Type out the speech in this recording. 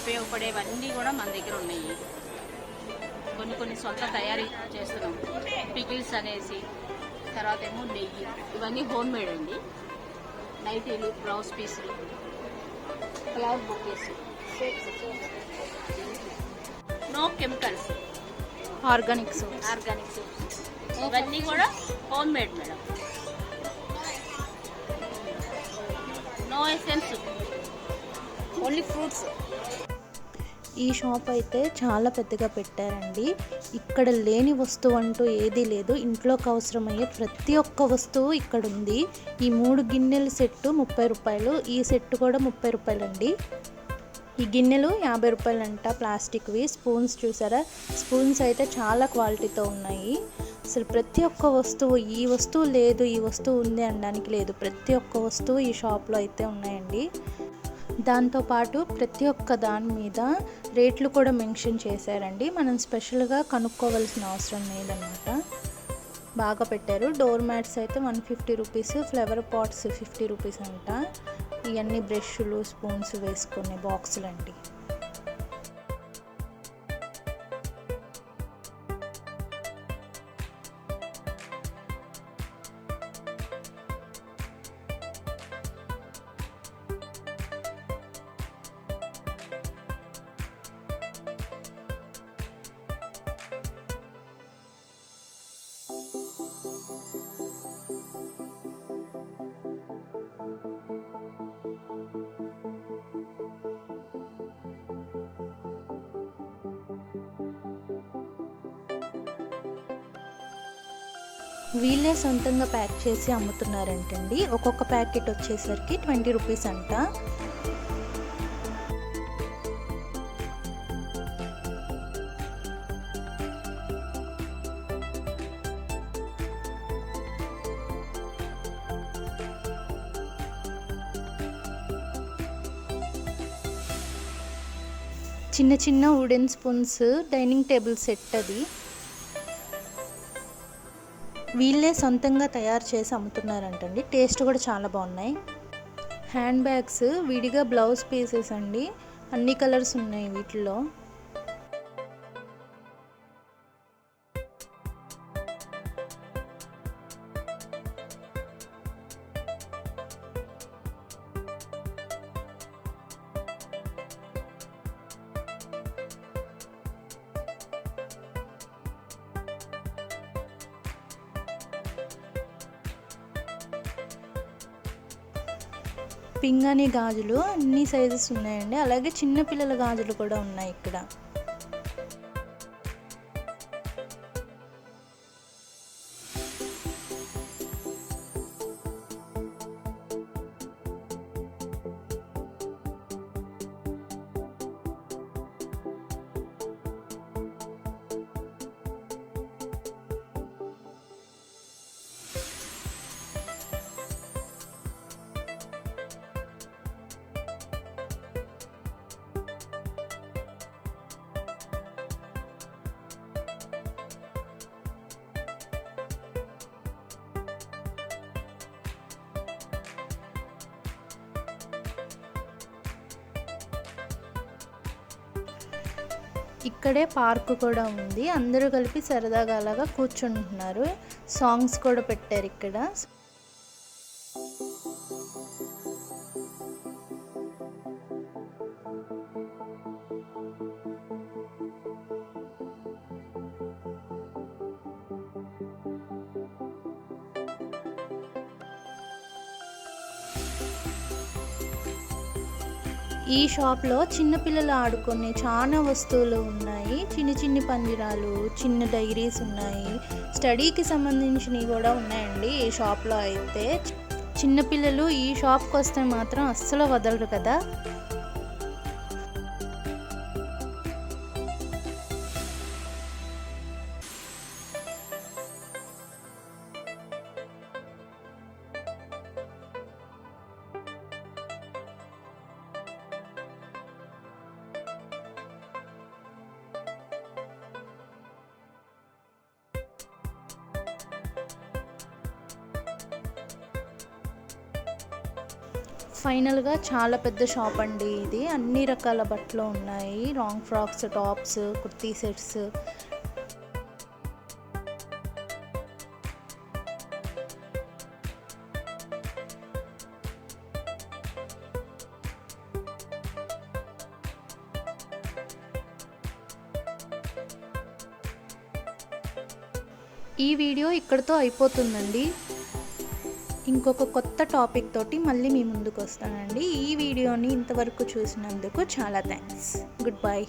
ఉపయోగపడేవన్నీ కూడా మన దగ్గర ఉన్నాయి. కొన్ని సొంత తయారీ చేస్తున్నాం. పికిల్స్ అనేసి, తర్వాత ఏమో నెయ్యి, ఇవన్నీ హోమ్ మేడ్ అండి. నైటీలు, బ్లౌజ్ పీసులు, flower bouquets, no chemicals, organic soaps, ఇవన్నీ కూడా home made madam. No essence, only fruits. ఈ షాప్ అయితే చాలా పెద్దగా పెట్టారండి. ఇక్కడ లేని వస్తువు అంటూ ఏదీ లేదు. ఇంట్లోకి అవసరమయ్యే ప్రతి ఒక్క వస్తువు ఇక్కడ ఉంది. ఈ 3 గిన్నెల సెట్టు 30 రూపాయలు, ఈ సెట్ కూడా 30 రూపాయలండి. ఈ గిన్నెలు 50 రూపాయలంట ప్లాస్టిక్వి. స్పూన్స్ చూసారా, స్పూన్స్ అయితే చాలా క్వాలిటీతో ఉన్నాయి. అసలు ప్రతి ఒక్క వస్తువు, ఈ వస్తువు లేదు ఈ వస్తువు ఉంది అనడానికి లేదు, ప్రతి ఒక్క వస్తువు ఈ షాప్లో అయితే ఉన్నాయండి. దాంతోపాటు ప్రతి ఒక్క దాని మీద రేట్లు కూడా మెన్షన్ చేశారండి. మనం స్పెషల్గా కనుక్కోవాల్సిన అవసరం లేదన్నమాట. బాగా పెట్టారు. డోర్ మ్యాట్స్ అయితే 150 రూపీస్, ఫ్లవర్ పాట్స్ 50 రూపీస్ అంట. ఇవన్నీ బ్రష్లు, స్పూన్స్ వేసుకునే బాక్సులు అండి. వీళ్ళే సొంతంగా ప్యాక్ చేసి అమ్ముతున్నారంటండి. ఒక్కొక్క ప్యాకెట్ వచ్చేసరికి 20 రూపీస్ అంట. చిన్న చిన్న wooden spoons, dining table set అది. వీళ్ళే సొంతంగా తయారు చేసి అమ్ముతున్నారంటండి. టేస్ట్ కూడా చాలా బాగున్నాయి. హ్యాండ్ బ్యాగ్స్ విడిగా బ్లౌజ్ పీసెస్ అండి. అన్ని కలర్స్ ఉన్నాయి వీటిలో. పింగాణి గాజులు అన్ని సైజెస్ ఉన్నాయండి. అలాగే చిన్న పిల్లల గాజులు కూడా ఉన్నాయి ఇక్కడ. ఇక్కడే పార్క్ కూడా ఉంది. అందరూ కలిపి సరదాగా అలాగా కూర్చుంటున్నారు. సాంగ్స్ కూడా పెట్టారు ఇక్కడ. ఈ షాప్లో చిన్నపిల్లలు ఆడుకునే చాలా వస్తువులు ఉన్నాయి. చిన్ని పందిరాలు, చిన్న డైరీస్ ఉన్నాయి. స్టడీకి సంబంధించినవి కూడా ఉన్నాయండి ఈ షాప్లో అయితే. చిన్నపిల్లలు ఈ షాప్కి వస్తే మాత్రం అస్సలు వదలరు కదా. ఫైనల్గా చాలా పెద్ద షాప్ అండి ఇది. అన్ని రకాల బట్టలు ఉన్నాయి, long frocks, tops, kurti sets. ఈ వీడియో ఇక్కడితో అయిపోతుందండి. ఇంకొక కొత్త టాపిక్ తోటి మళ్ళీ మీ ముందుకు వస్తానండి. ఈ వీడియోని ఇంతవరకు చూసినందుకు చాలా థ్యాంక్స్. Good bye.